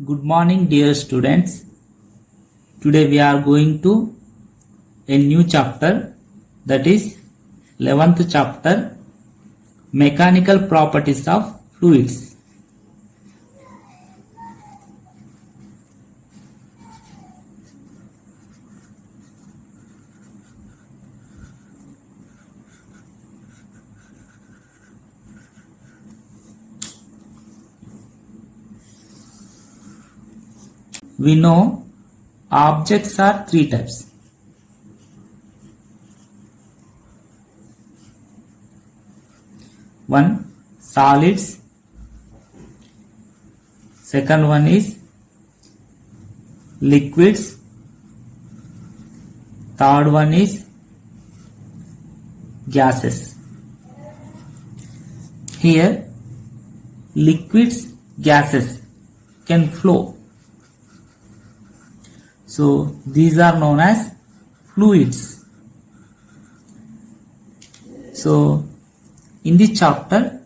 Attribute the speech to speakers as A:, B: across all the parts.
A: Good morning, dear students. Today we are going to a new chapter, that is 11th chapter, Mechanical Properties of Fluids. We know objects are three types. One, solids. Second one is liquids. Third one is gases. Here, liquids, gases can flow. So these are known as fluids. So in this chapter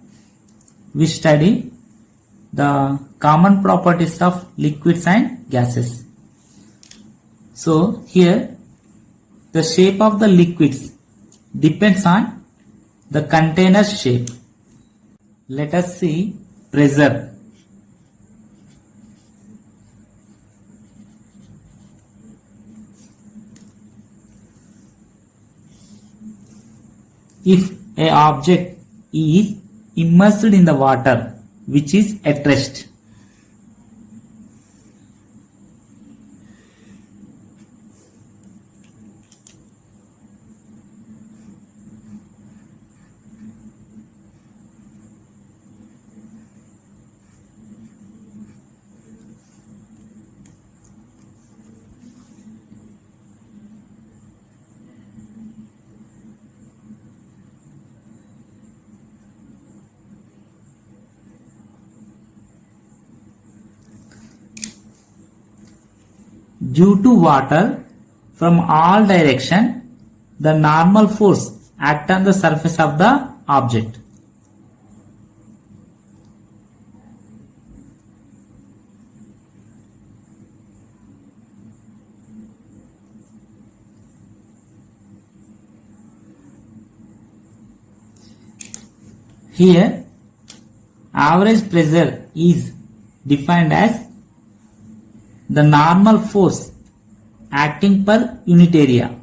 A: we study the common properties of liquids and gases. So here the shape of the liquids depends on the container's shape. Let us see pressure. If a object is immersed in the water which is at rest, due to water from all direction, the normal force act on the surface of the object. Here, average pressure is defined as the normal force acting per unit area.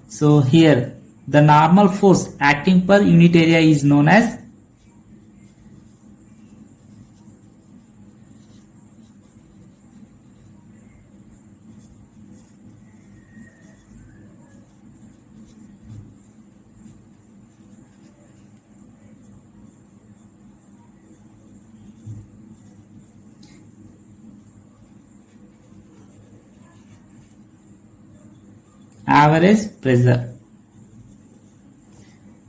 A: So here the normal force acting per unit area is known as average pressure.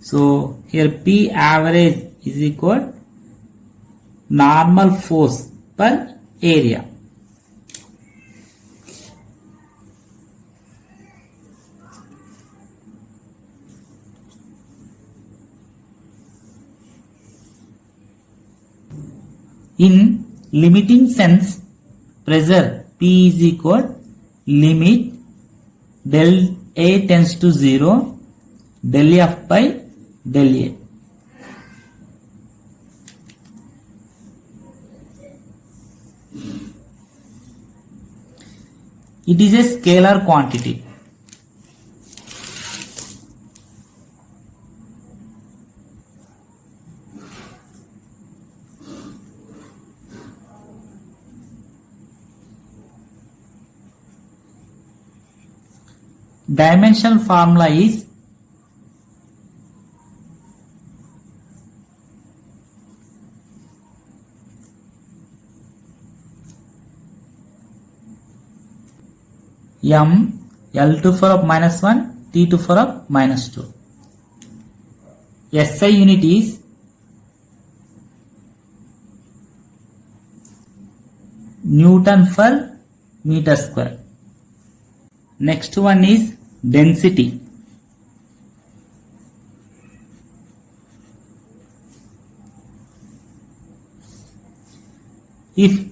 A: So here P average is equal normal force per area. In limiting sense, pressure P is equal limit del A tends to 0 del F by del A. It is a scalar quantity. Dimensional formula is m L to the power of minus 1 T to the power of minus 2. SI unit is Newton per meter square. Next one is density. If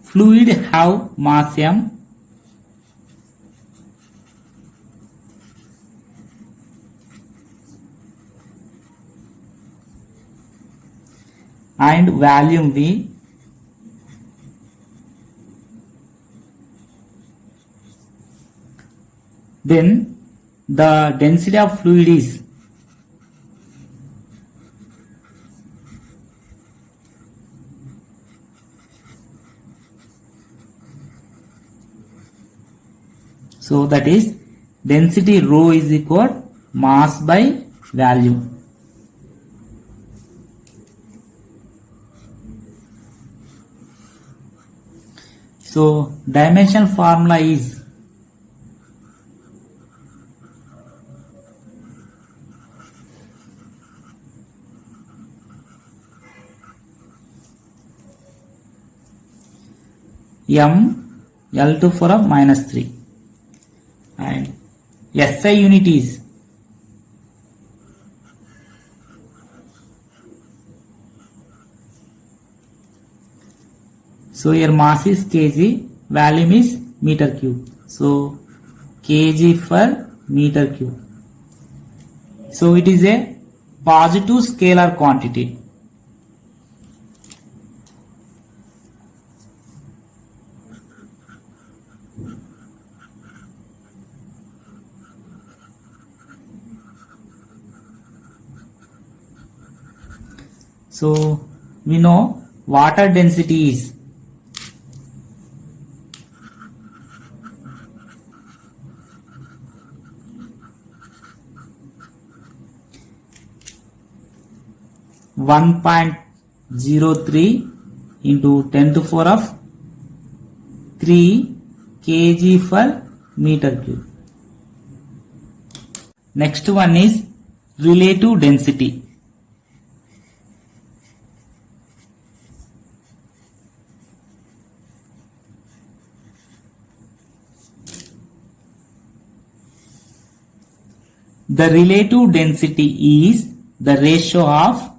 A: fluid have mass m and volume v, then the density of fluid is so that is density rho is equal mass by volume. So dimension formula is m L to power of -3 and SI unit is so here mass is kg, volume is meter cube. So kg per meter cube. So it is a positive scalar quantity. So we know water density is (1.03 into 10 to the power of 3 kg per meter cube. Next one is relative density. The relative density is the ratio of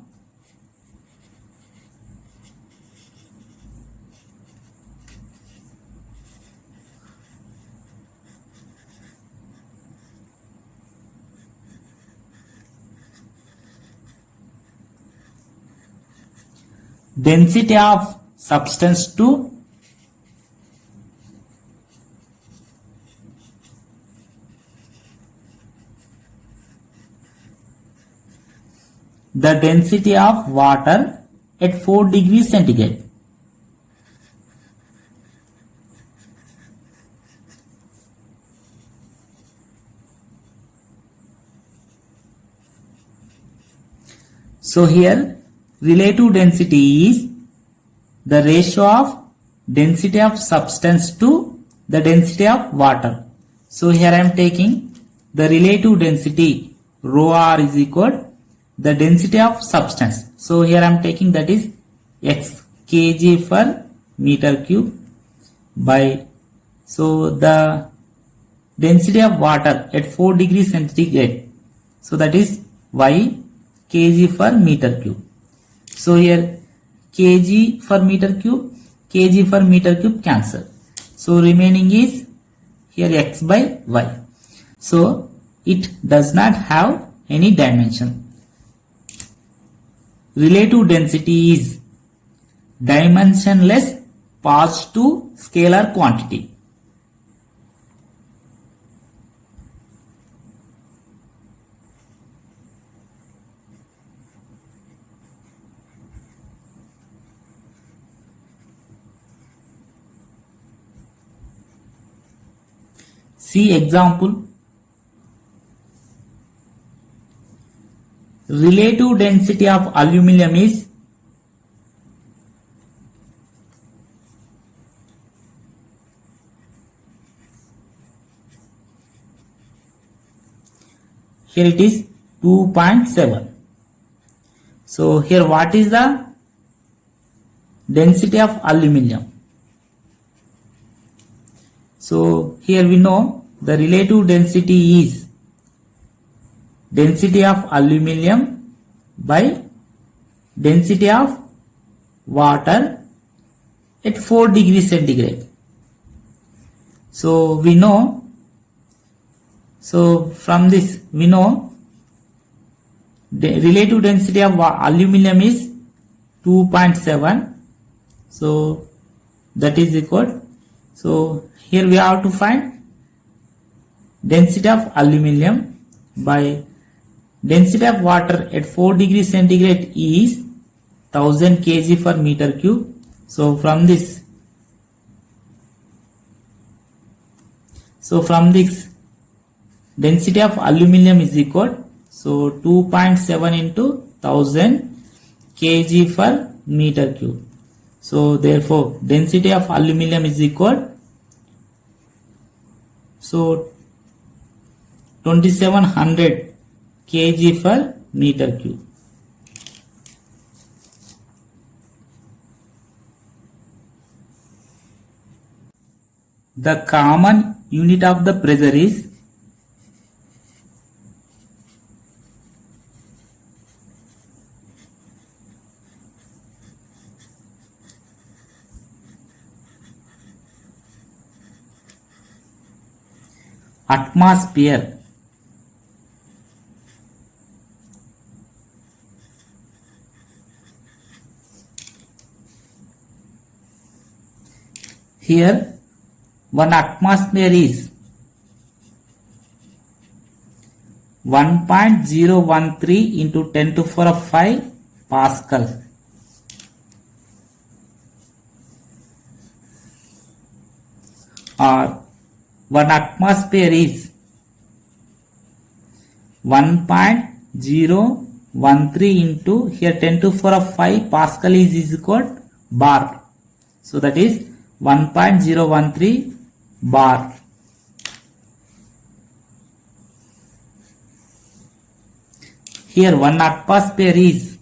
A: density of substance to the density of water at 4 degrees centigrade. So here relative density is the ratio of density of substance to the density of water. So here I am taking the relative density rho r is equal the density of substance. So here I am taking that is x kg per meter cube by so the density of water at 4 degrees centigrade. So that is y kg per meter cube. So here kg per meter cube cancel. So remaining is here x by y. So it does not have any dimension. Relative density is dimensionless positive scalar quantity. See example. Relative density of aluminum is here it is 2.7. So here what is the density of aluminum? So here we know the relative density is density of aluminum by density of water at 4 degrees centigrade. So we know, so from this we know the relative density of aluminum is 2.7. So that is equal. So here we have to find density of aluminum by density of water at 4 degrees centigrade is 1000 kg per meter cube. So from this density of aluminum is equal, so 2.7 into 1000 kg per meter cube. So therefore density of aluminum is equal, so 2700 kg per meter cube. The common unit of the pressure is atmosphere. Here 1 atmosphere is 1.013 into 10 to the power of 5 Pascal. Or 1 atmosphere is 1.013 into here 10 to the power of 5 Pascal is equal bar. So that is 1.013 bar. Here 1 atmosphere is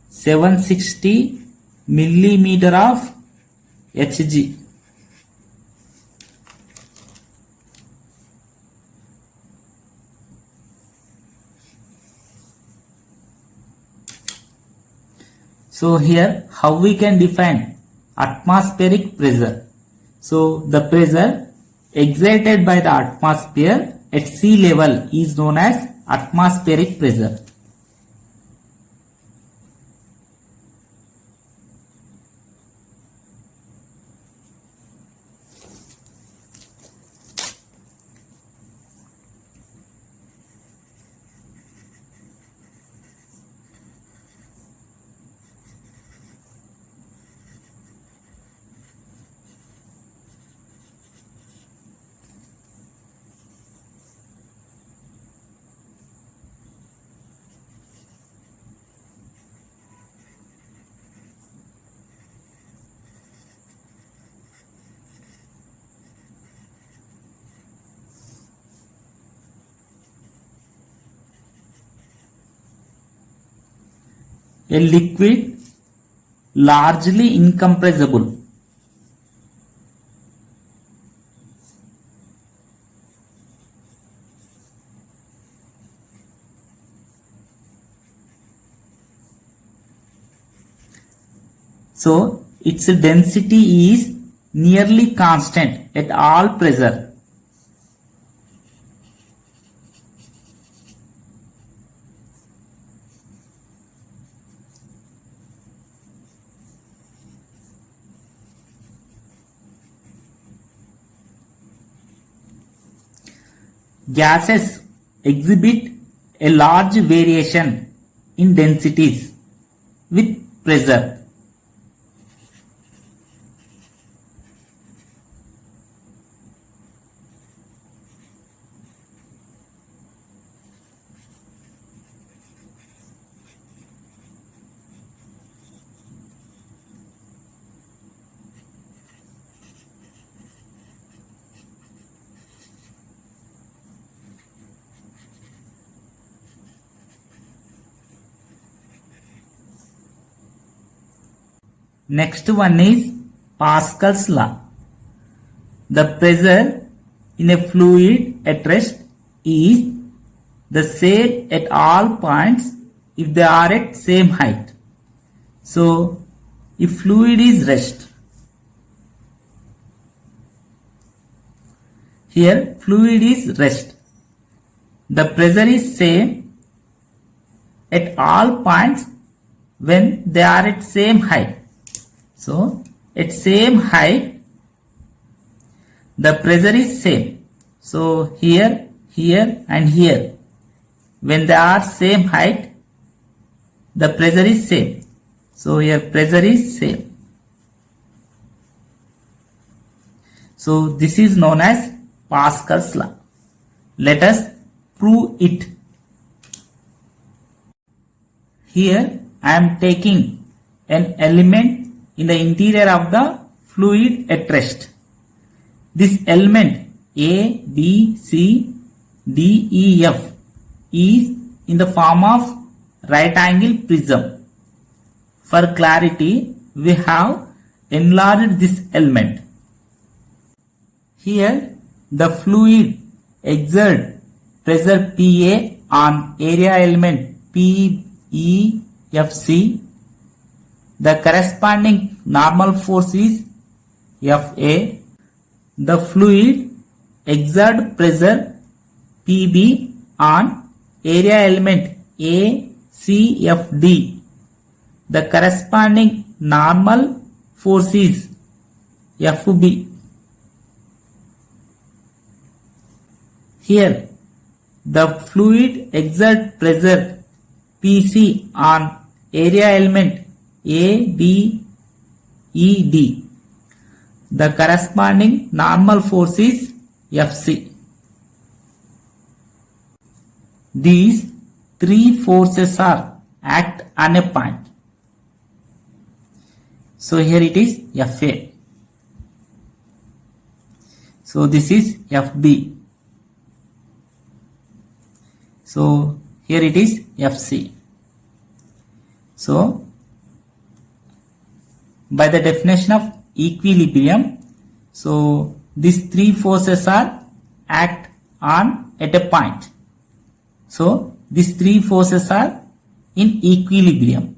A: 760 millimeter of Hg. So here how we can define atmospheric pressure. So the pressure exerted by the atmosphere at sea level is known as atmospheric pressure. A liquid largely incompressible. So its density is nearly constant at all pressure. Gases exhibit a large variation in densities with pressure. Next one is Pascal's law. The pressure in a fluid at rest is the same at all points if they are at same height. So if fluid is rest, here fluid is rest, the pressure is same at all points when they are at same height. So at same height the pressure is same. So here, here and here, when they are same height, the pressure is same. So here pressure is same. So this is known as Pascal's law. Let us prove it. Here I am taking an element in the interior of the fluid at rest. This element A, B, C, D, E, F is in the form of right angle prism. For clarity, we have enlarged this element. Here the fluid exerts pressure PA on area element PEFC. The corresponding normal force is FA. The fluid exerts pressure PB on area element ACFD. The corresponding normal force is FB. Here the fluid exerts pressure PC on area element ABED. The corresponding normal force is FC. These three forces are act on a point. So here it is FA. So this is FB. So here it is FC. So by the definition of equilibrium, so these three forces are act on at a point. So these three forces are in equilibrium.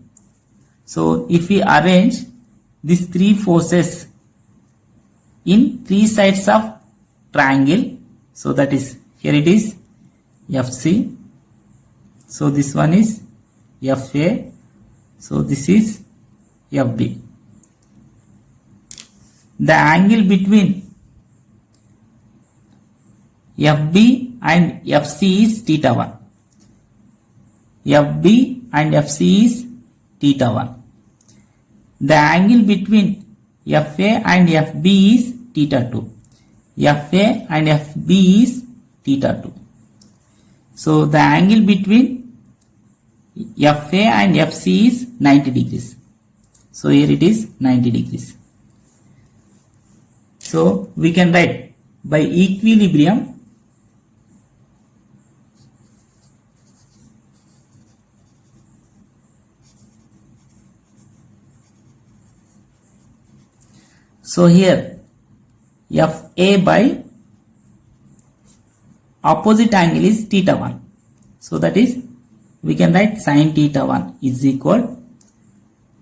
A: So if we arrange these three forces in three sides of triangle, so that is, here it is FC, so this one is FA, so this is FB. The angle between FB and FC is theta 1. FB and FC is theta 1. The angle between FA and FB is theta 2. FA and FB is theta 2. So the angle between FA and FC is 90 degrees. So here it is 90 degrees. So we can write by equilibrium, so here FA by opposite angle is theta 1. So that is, we can write sin theta 1 is equal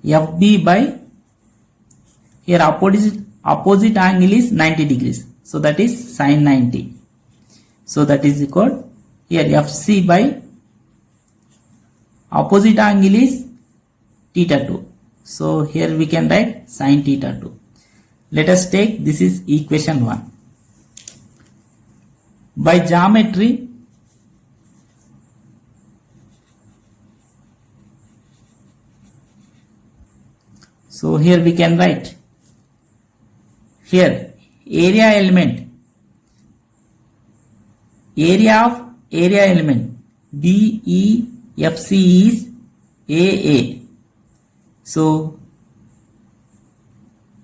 A: FB by, here opposite angle is 90 degrees. So that is sin 90. So that is equal, here FC by opposite angle is theta 2. So here we can write sin theta 2. Let us take, this is equation 1. By geometry, so here we can write, here area element, area of area element DEFC is AA. So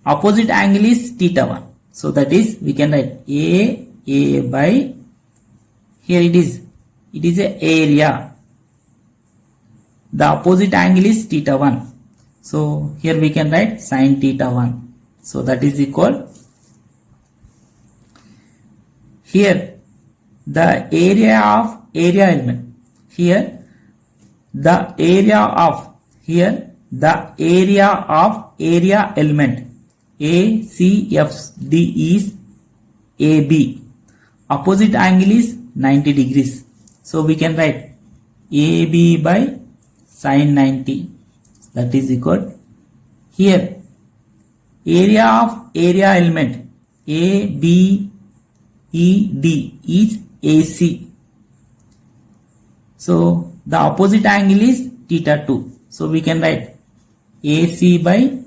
A: opposite angle is theta 1. So that is, we can write AA by, here it is a area. The opposite angle is theta 1. So here we can write sin theta 1. So that is equal, here the area of area element, here the area of, here the area of area element ACFD is AB. Opposite angle is 90 degrees. So we can write AB by sin 90. That is equal. Here area of area element ABED is AC. So the opposite angle is theta 2. So we can write AC by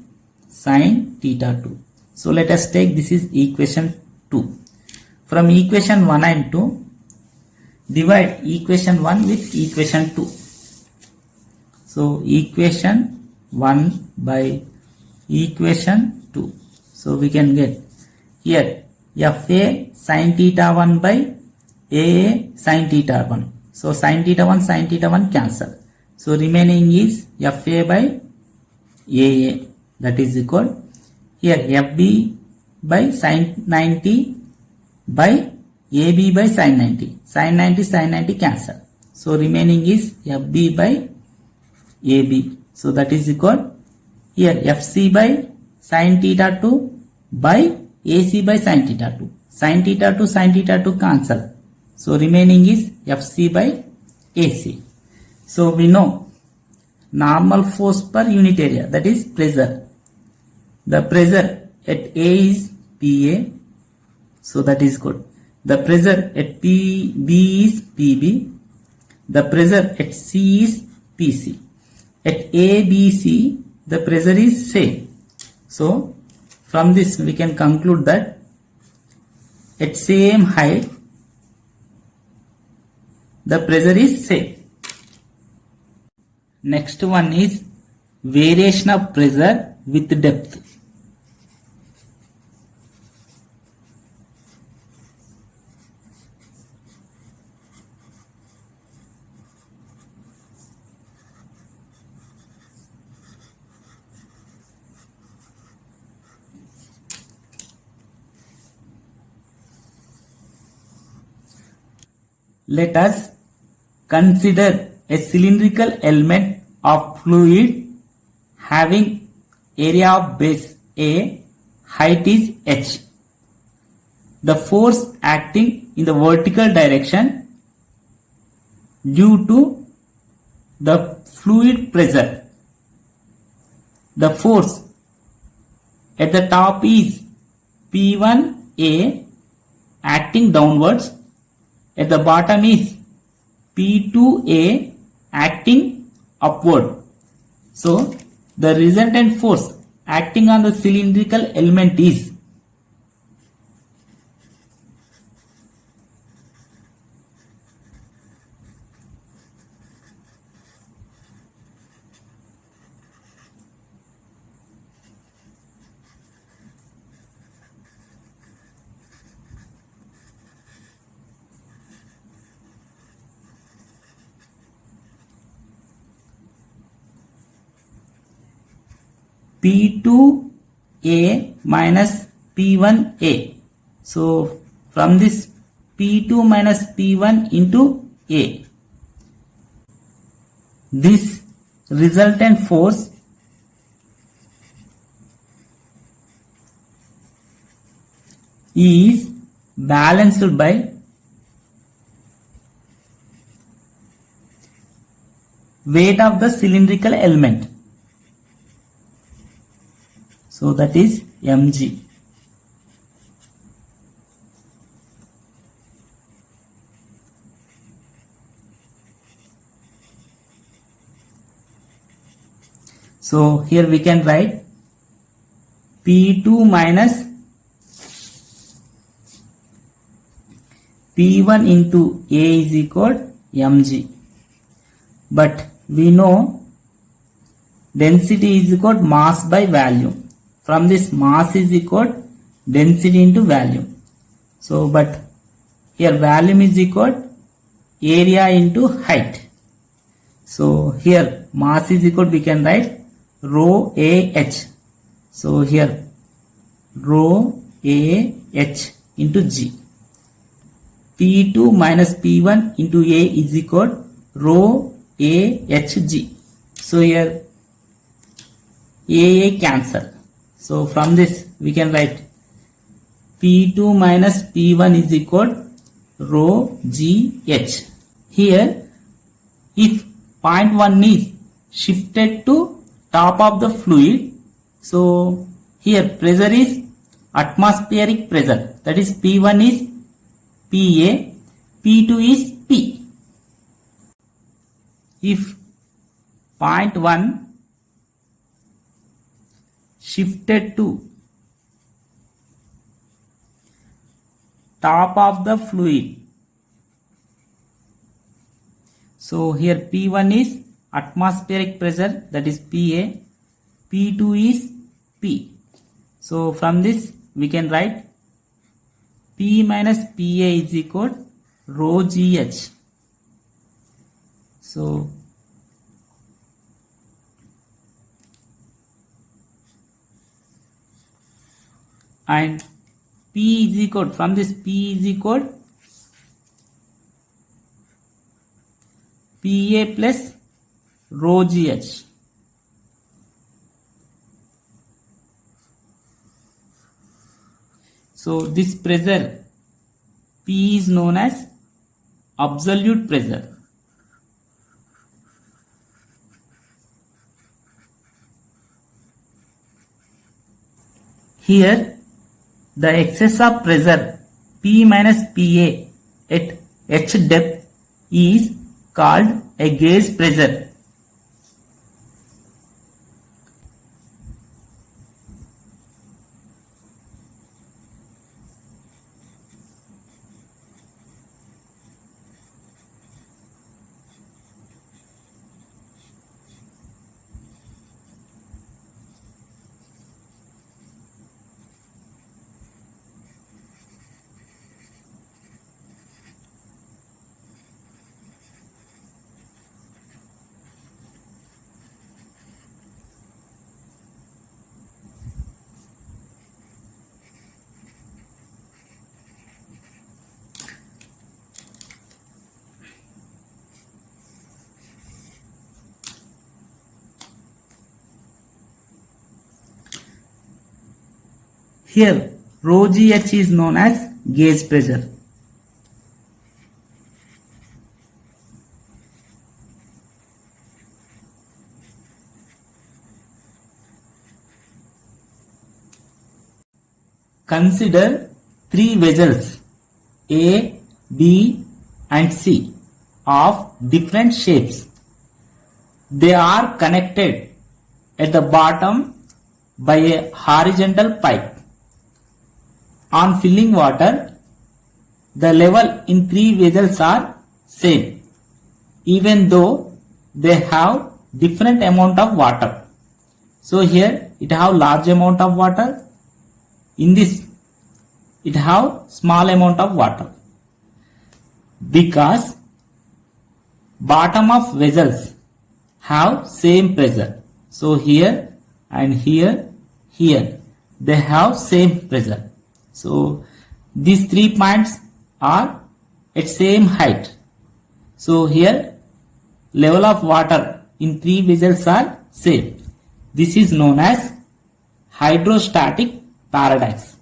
A: sin theta 2. So let us take this is equation 2. From equation 1 and 2, divide equation 1 with equation 2. So equation 1 by equation 2. So we can get here FA sin theta 1 by AA sin theta 1. So sin theta 1 cancel. So remaining is FA by AA, that is equal. Here FB by sin 90 by AB by sin 90. Sin 90 cancel. So remaining is FB by AB. So that is equal. Here FC by sin theta 2 by AC by sin theta 2. Sin theta 2 cancel. So remaining is FC by AC. So we know normal force per unit area, that is pressure. The pressure at A is PA. So that is good. The pressure at PB is PB. The pressure at C is PC. At ABC, the pressure is same. So from this we can conclude that at same height, the pressure is same. Next one is variation of pressure with depth. Let us consider a cylindrical element of fluid having area of base A, height is h. The force acting in the vertical direction due to the fluid pressure. The force at the top is P1A acting downwards. At the bottom is P2A acting upward. So the resultant force acting on the cylindrical element is P2A minus P1A. So from this P2 minus P1 into A, this resultant force is balanced by weight of the cylindrical element. So that is mg. So here we can write P2 minus P1 into A is equal mg. But we know density is equal mass by volume. From this mass is equal density into volume. So but here volume is equal area into height. So here mass is equal, we can write rho AH. So here rho AH into G. P2 minus P1 into A is equal rho AHG. So here A cancel. So from this we can write P2 minus P1 is equal rho GH. Here if point 1 is shifted to top of the fluid, so here pressure is atmospheric pressure, that is P1 is PA, P2 is P. If point 1 shifted to top of the fluid, so here P1 is atmospheric pressure, that is PA, P2 is P. So from this we can write P minus PA is equal rho GH. So and P is equal, from this P is equal PA plus rho GH. So this pressure P is known as absolute pressure. Here the excess of pressure P minus PA at H depth is called a gauge pressure. Here rho GH is known as gauge pressure. Consider three vessels A, B and C of different shapes. They are connected at the bottom by a horizontal pipe. On filling water, the level in three vessels are same, even though they have different amount of water. So here it have large amount of water, in this it have small amount of water, because bottom of vessels have same pressure. So here and here they have same pressure. So these 3 points are at same height. So here level of water in 3 vessels are same. This is known as hydrostatic paradox.